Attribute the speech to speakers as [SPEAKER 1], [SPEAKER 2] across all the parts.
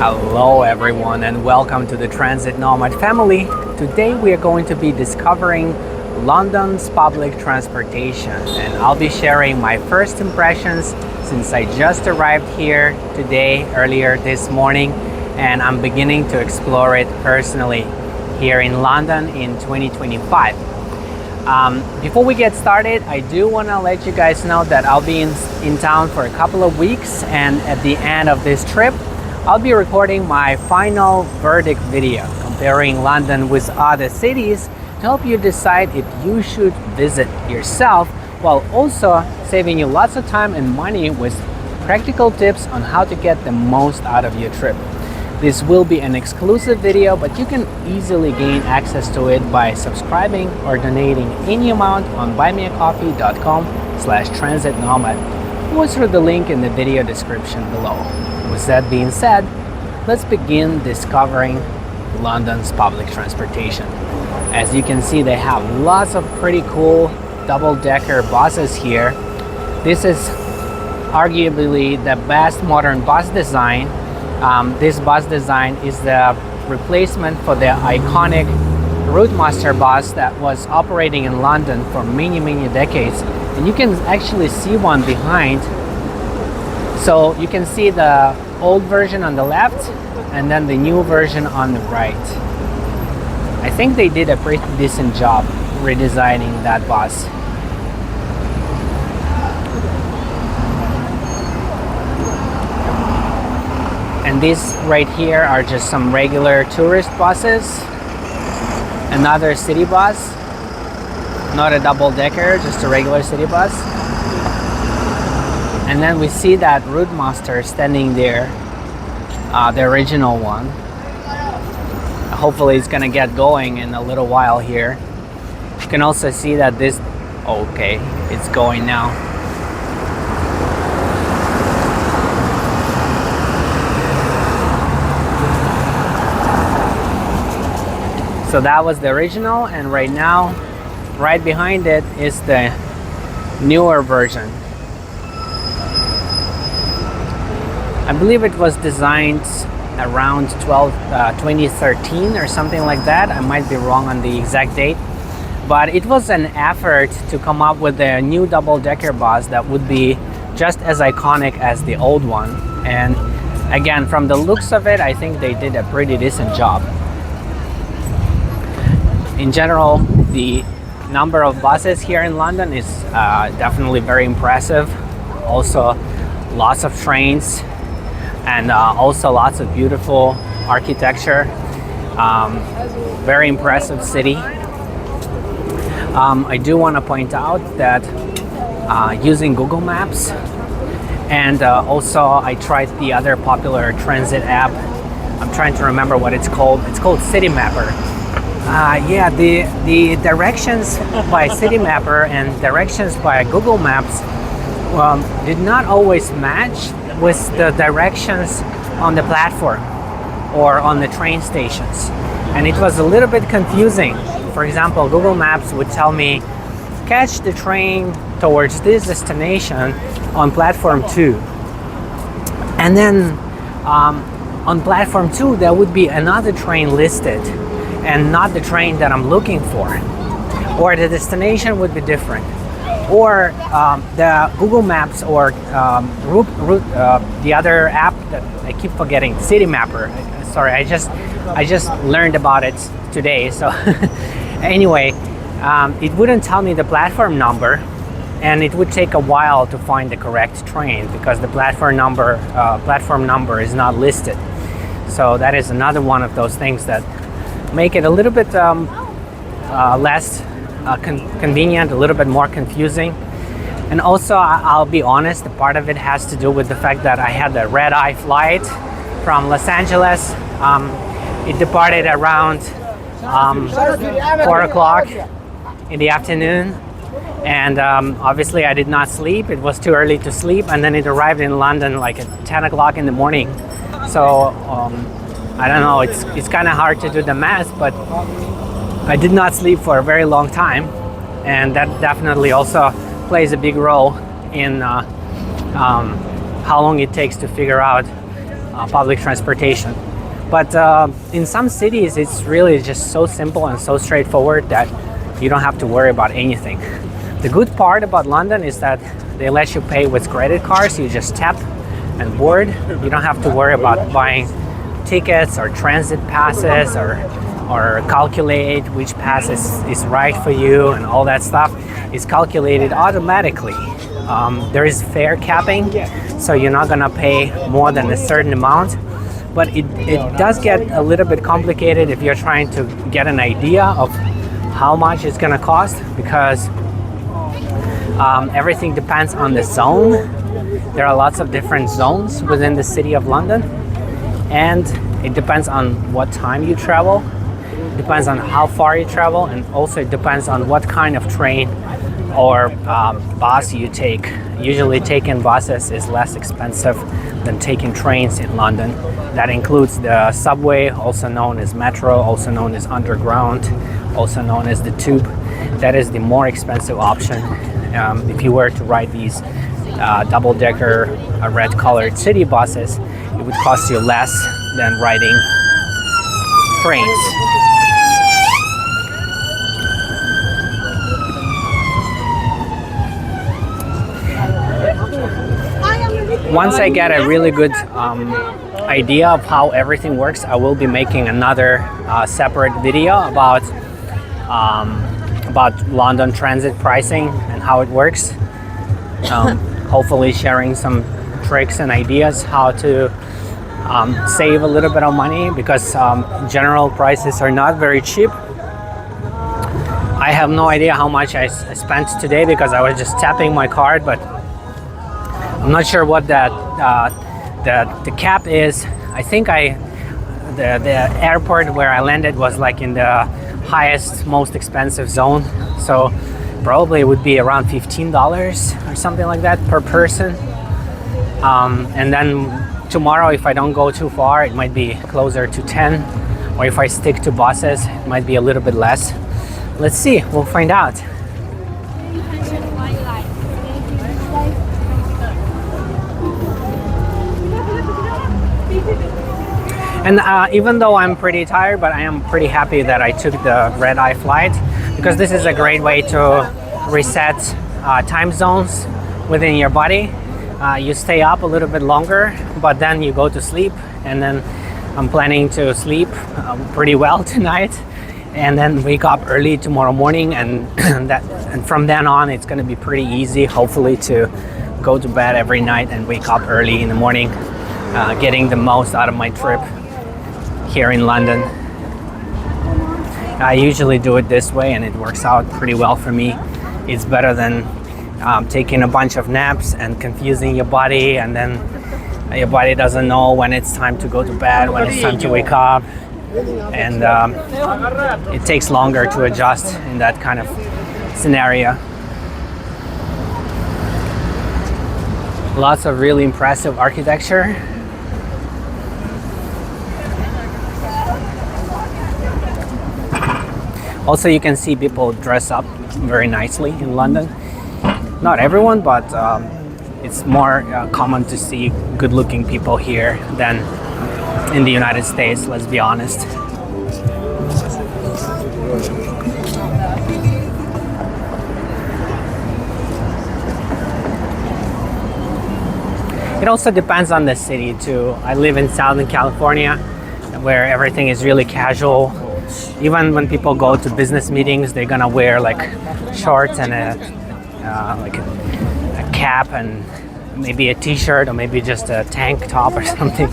[SPEAKER 1] Hello everyone and welcome to the Transit Nomad family. Today we are going to be discovering London's public transportation and I'll be sharing my first impressions since I just arrived here earlier this morning, and I'm beginning to explore it personally here in London in 2025. Before we get started, I do want to let you guys know that I'll be in town for a couple of weeks, and at the end of this trip I'll be recording my final verdict video comparing London with other cities to help you decide if you should visit yourself, while also saving you lots of time and money with practical tips on how to get the most out of your trip. This will be an exclusive video, but you can easily gain access to it by subscribing or donating any amount on buymeacoffee.com/transitnomad or through the link in the video description below. With that being said, let's begin discovering London's public transportation. As you can see, they have lots of pretty cool double-decker buses here. This is arguably the best modern bus design. This bus design is the replacement for the iconic Routemaster bus that was operating in London for many decades, and you can actually see one behind. So you can see the old version on the left and then the new version on the right. I think they did a pretty decent job redesigning that bus. And these right here are just some regular tourist buses. Another city bus, not a double-decker, just a regular city bus. And then we see that Routemaster standing there, the original one. Hopefully it's gonna get going in a little while here. You can also see that this, okay, it's going now. So that was the original, and right now, right behind it is the newer version. I believe it was designed around 2013 or something like that. I might be wrong on the exact date, but it was an effort to come up with a new double-decker bus that would be just as iconic as the old one. And again, from the looks of it, I think they did a pretty decent job. In general, the number of buses here in London is definitely very impressive. Also, lots of trains, and also lots of beautiful architecture. Very impressive city. I do want to point out that using Google Maps, and also I tried the other popular transit app. I'm trying to remember what it's called. It's called City Mapper. Yeah, the directions by City Mapper and directions by Google Maps did not always match with the directions on the platform or on the train stations, and it was a little bit confusing. For example, Google Maps would tell me catch the train towards this destination on platform 2, and then on platform 2 there would be another train listed and not the train that I'm looking for, or the destination would be different, or the Google Maps or the other app that I keep forgetting, City Mapper. Sorry, I just learned about it today. So anyway, it wouldn't tell me the platform number, and it would take a while to find the correct train because the platform number is not listed. So that is another one of those things that make it a little bit less convenient, a little bit more confusing. And also, I'll be honest, a part of it has to do with the fact that I had the red-eye flight from Los Angeles. It departed around 4 o'clock in the afternoon, and obviously I did not sleep. It was too early to sleep, and then it arrived in London like at 10 o'clock in the morning. So I don't know, it's kind of hard to do the math, but I did not sleep for a very long time, and that definitely also plays a big role in how long it takes to figure out public transportation. But in some cities, it's really just so simple and so straightforward that you don't have to worry about anything. The good part about London is that they let you pay with credit cards. You just tap and board. You don't have to worry about buying tickets or transit passes or calculate which pass is right for you, and all that stuff is calculated automatically. There is fare capping, so you're not gonna pay more than a certain amount. But it does get a little bit complicated if you're trying to get an idea of how much it's gonna cost, because everything depends on the zone. There are lots of different zones within the city of London, and it depends on what time you travel, it depends on how far you travel, and also it depends on what kind of train or bus you take. Usually taking buses is less expensive than taking trains in London. That includes the subway, also known as metro, also known as underground, also known as the tube. That is the more expensive option. If you were to ride these double-decker red-colored city buses, it would cost you less than riding trains. Once I get a really good idea of how everything works, I will be making another separate video about London transit pricing and how it works. Hopefully sharing some tricks and ideas how to save a little bit of money, because general prices are not very cheap. I have no idea how much I spent today because I was just tapping my card, but I'm not sure what the cap is. I think the airport where I landed was like in the highest, most expensive zone, so probably it would be around $15 or something like that per person. And then tomorrow, if I don't go too far, it might be closer to 10, or if I stick to buses, it might be a little bit less. Let's see, we'll find out. And even though I'm pretty tired, but I am pretty happy that I took the red-eye flight, because this is a great way to reset time zones within your body. You stay up a little bit longer, but then you go to sleep, and then I'm planning to sleep pretty well tonight, and then wake up early tomorrow morning, and from then on it's going to be pretty easy, hopefully, to go to bed every night and wake up early in the morning, getting the most out of my trip here in London. I usually do it this way and it works out pretty well for me. It's better than taking a bunch of naps and confusing your body, and then your body doesn't know when it's time to go to bed, when it's time to wake up, and it takes longer to adjust in that kind of scenario. Lots of really impressive architecture. Also, you can see people dress up very nicely in London. Not everyone, but it's more common to see good-looking people here than in the United States, let's be honest. It also depends on the city too. I live in Southern California, where everything is really casual. Even when people go to business meetings, they're gonna wear like shorts and a cap and maybe a t-shirt, or maybe just a tank top or something.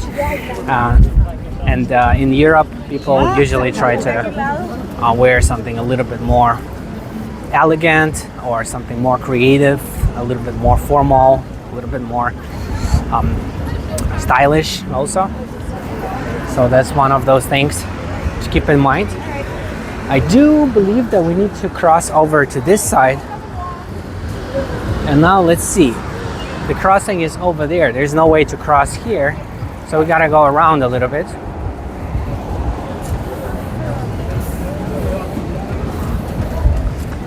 [SPEAKER 1] In Europe, people usually try to wear something a little bit more elegant, or something more creative, a little bit more formal, a little bit more stylish also. So that's one of those things to keep in mind. I do believe that we need to cross over to this side. And now let's see. The crossing is over there. There's no way to cross here, so we gotta go around a little bit.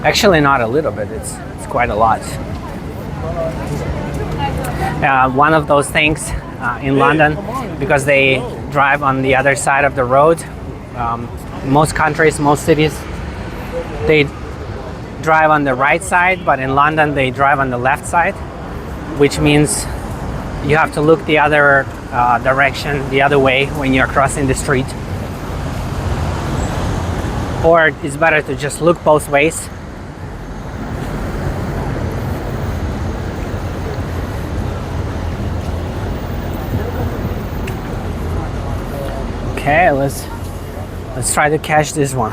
[SPEAKER 1] Actually, not a little bit. It's quite a lot. One of those things in London because they drive on the other side of the road. Most countries, most cities, they drive on the right side, but in London they drive on the left side, which means you have to look the other direction, the other way when you're crossing the street. Or it's better to just look both ways. Okay, let's try to catch this one.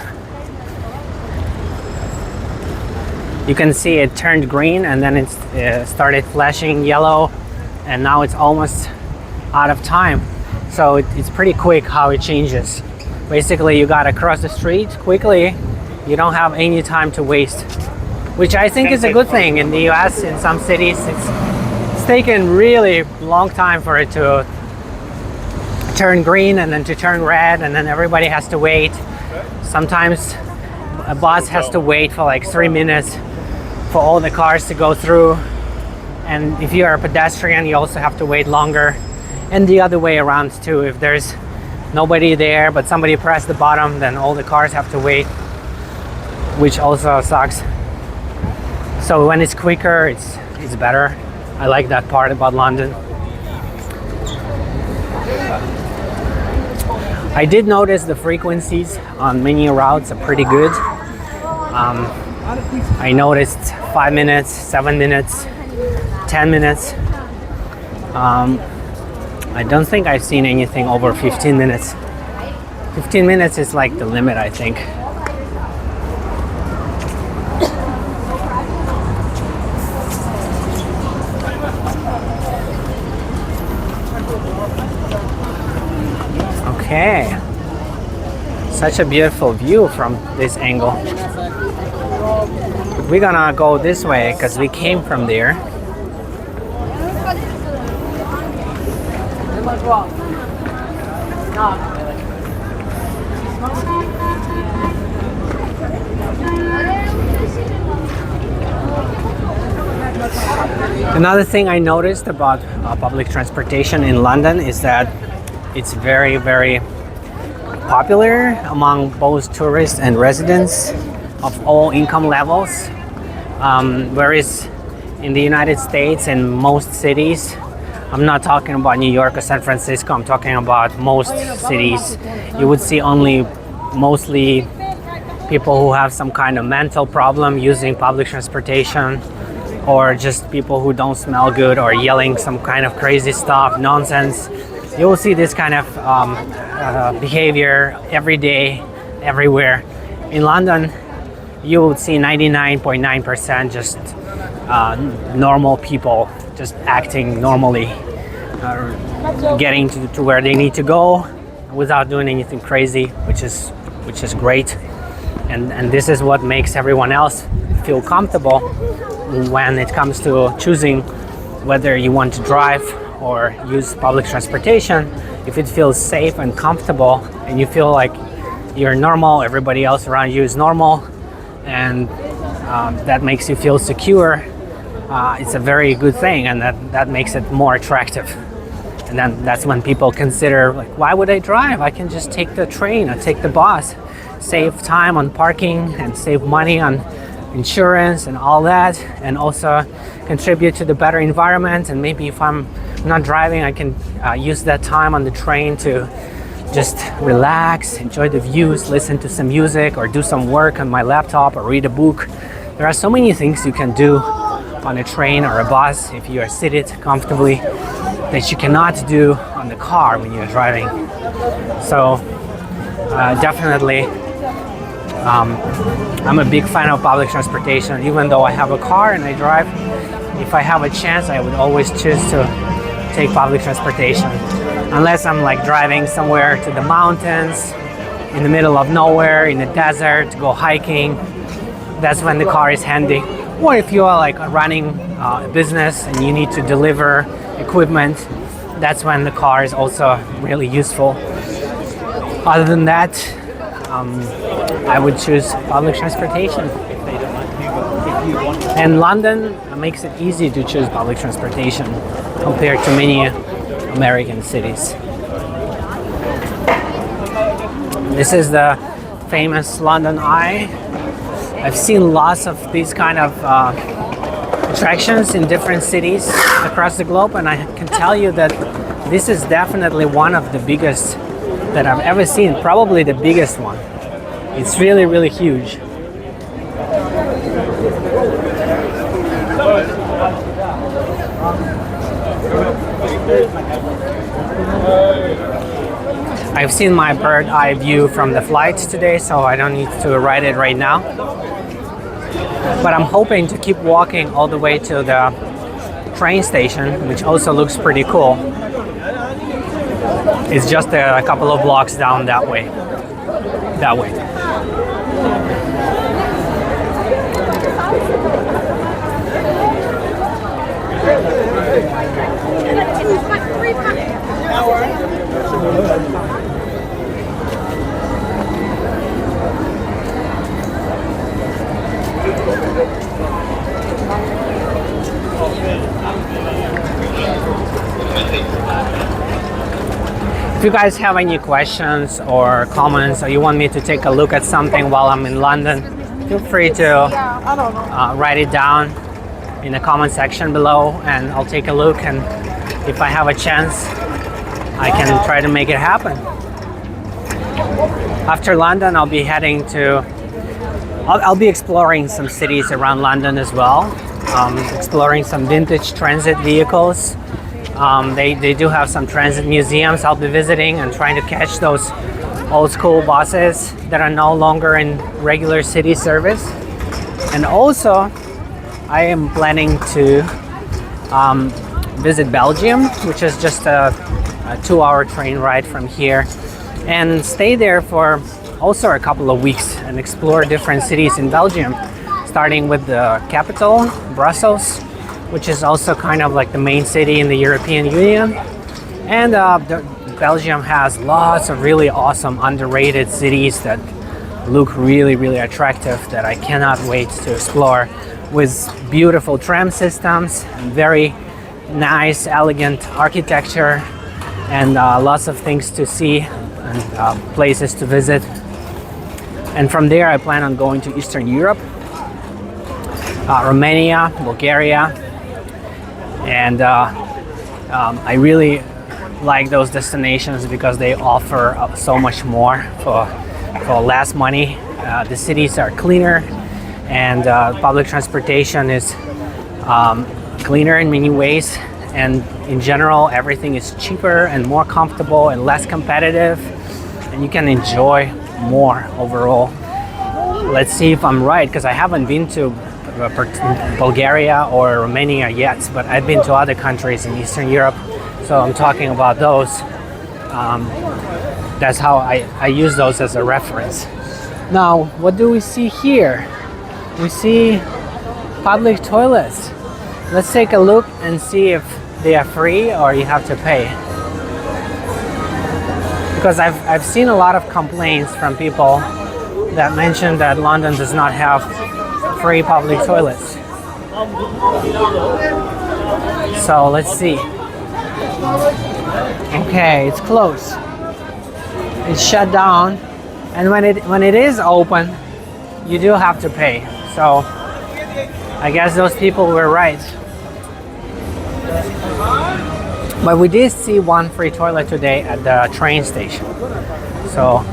[SPEAKER 1] You can see it turned green and then it started flashing yellow, and now it's almost out of time. So it's pretty quick how it changes. Basically, you gotta cross the street quickly. You don't have any time to waste, which I think is a good thing. In the US, in some cities, it's taken really long time for it to turn green and then to turn red, and then everybody has to wait. Sometimes a bus has to wait for like 3 minutes for all the cars to go through, and if you're a pedestrian you also have to wait longer, and the other way around too. If there's nobody there but somebody pressed the button, then all the cars have to wait, which also sucks. So when it's quicker, it's better. I like that part about London. I did notice the frequencies on many routes are pretty good. I noticed 5 minutes, 7 minutes, 10 minutes. I don't think I've seen anything over 15 minutes. 15 minutes is like the limit, I think. Okay, such a beautiful view from this angle. We're gonna go this way because we came from there. Another thing I noticed about public transportation in London is that it's very, very popular among both tourists and residents of all income levels. Whereas in the United States and most cities, I'm not talking about New York or San Francisco, I'm talking about most cities, you would see only mostly people who have some kind of mental problem using public transportation, or just people who don't smell good or yelling some kind of crazy stuff, nonsense. You will see this kind of behavior every day, everywhere. In London, you will see 99.9% just normal people just acting normally, getting to where they need to go without doing anything crazy, which is great. And this is what makes everyone else feel comfortable when it comes to choosing whether you want to drive or use public transportation. If it feels safe and comfortable and you feel like you're normal, everybody else around you is normal, and that makes you feel secure, it's a very good thing, and that makes it more attractive. And then that's when people consider, like, why would I drive? I can just take the train or take the bus, save time on parking and save money on insurance and all that, and also contribute to the better environment. And maybe if I'm not driving, I can use that time on the train to just relax, enjoy the views, listen to some music, or do some work on my laptop, or read a book. There are so many things you can do on a train or a bus if you are seated comfortably that you cannot do on the car when you're driving. So definitely I'm a big fan of public transportation. Even though I have a car and I drive, if I have a chance, I would always choose to take public transportation, unless I'm like driving somewhere to the mountains, in the middle of nowhere, in the desert, to go hiking. That's when the car is handy. Or if you are like running a business and you need to deliver equipment, that's when the car is also really useful. Other than that, I would choose public transportation. And London makes it easy to choose public transportation compared to many American cities. This is the famous London Eye. I've seen lots of these kind of attractions in different cities across the globe, and I can tell you that this is definitely one of the biggest that I've ever seen, probably the biggest one. It's really, really huge. I've seen my bird eye view from the flight today, so I don't need to ride it right now. But I'm hoping to keep walking all the way to the train station, which also looks pretty cool. It's just a couple of blocks down that way. If you guys have any questions or comments, or you want me to take a look at something while I'm in London, feel free to write it down in the comment section below, and I'll take a look, and if I have a chance, I can try to make it happen. After London, I'll be heading to, I'll be exploring some cities around London as well, exploring some vintage transit vehicles. They do have some transit museums I'll be visiting and trying to catch those old school buses that are no longer in regular city service. And also, I am planning to visit Belgium, which is just a 2-hour train ride from here, and stay there for also a couple of weeks and explore different cities in Belgium, starting with the capital, Brussels, which is also kind of like the main city in the European Union. And Belgium has lots of really awesome underrated cities that look really, really attractive that I cannot wait to explore, with beautiful tram systems and very nice, elegant architecture, and lots of things to see and places to visit. And from there I plan on going to Eastern Europe, Romania, Bulgaria, and I really like those destinations because they offer so much more for less money. The cities are cleaner, and public transportation is cleaner in many ways, and in general everything is cheaper and more comfortable and less competitive, and you can enjoy more overall. Let's see if I'm right, because I haven't been to Bulgaria or Romania yet, but I've been to other countries in Eastern Europe, so I'm talking about those. That's how I use those as a reference. Now, what do we see here? We see public toilets. Let's take a look and see if they are free or you have to pay. Because I've seen a lot of complaints from people that mention that London does not have free public toilets. So let's see. Okay, it's closed. It's shut down, and when it is open, you do have to pay. So I guess those people were right. But we did see one free toilet today at the train station. So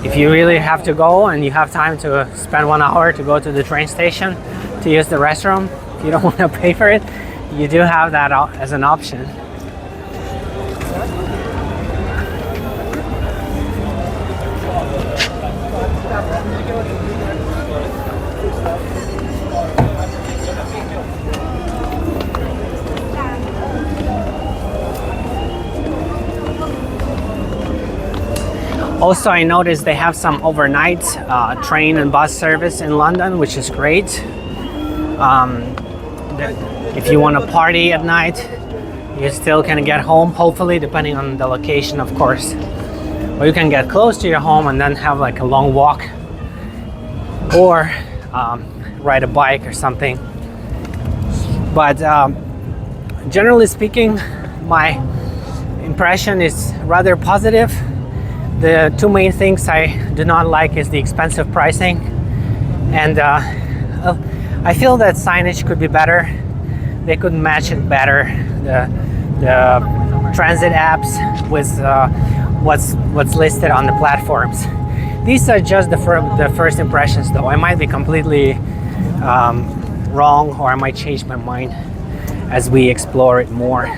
[SPEAKER 1] if you really have to go and you have time to spend 1 hour to go to the train station to use the restroom, if you don't want to pay for it, you do have that as an option. Also, I noticed they have some overnight train and bus service in London, which is great. If you want to party at night, you still can get home, hopefully, depending on the location, of course. Or you can get close to your home and then have like a long walk, or ride a bike or something. But generally speaking, my impression is rather positive. The two main things I do not like is the expensive pricing, and I feel that signage could be better. They could match it better. The transit apps with what's listed on the platforms. These are just the first impressions, though. I might be completely wrong, or I might change my mind as we explore it more.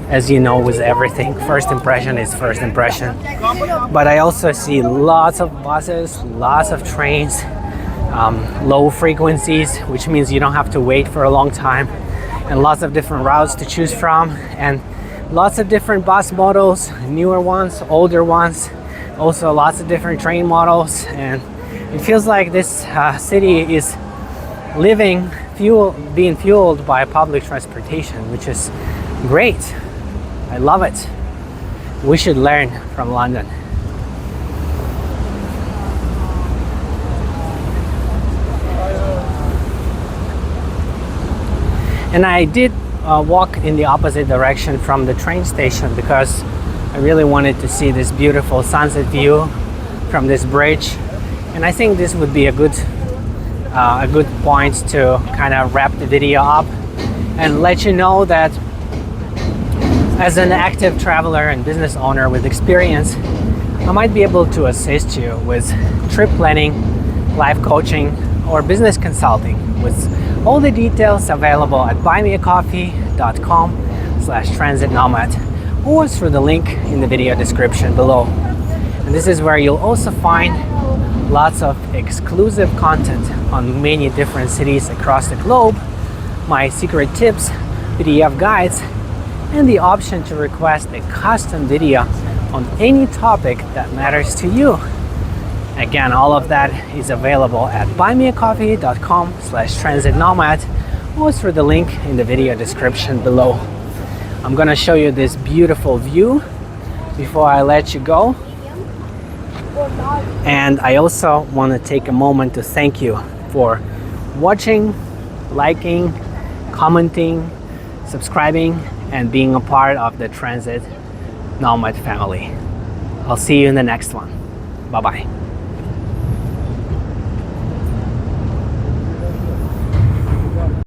[SPEAKER 1] As you know, with everything, first impression is first impression. But I also see lots of buses, lots of trains, low frequencies, which means you don't have to wait for a long time, and lots of different routes to choose from, and lots of different bus models, newer ones, older ones, also lots of different train models. And it feels like this city is being fueled by public transportation, which is great. I love it. We should learn from London. And I did walk in the opposite direction from the train station because I really wanted to see this beautiful sunset view from this bridge. And I think this would be a good point to kind of wrap the video up and let you know that as an active traveler and business owner with experience, I might be able to assist you with trip planning, life coaching, or business consulting, with all the details available at buymeacoffee.com/transitnomad or through the link in the video description below. And this is where you'll also find lots of exclusive content on many different cities across the globe, my secret tips, PDF guides, and the option to request a custom video on any topic that matters to you. Again, all of that is available at buymeacoffee.com/transitnomad or through the link in the video description below. I'm gonna show you this beautiful view before I let you go. And I also want to take a moment to thank you for watching, liking, commenting, subscribing, and being a part of the Transit Nomad family. I'll see you in the next one. Bye-bye.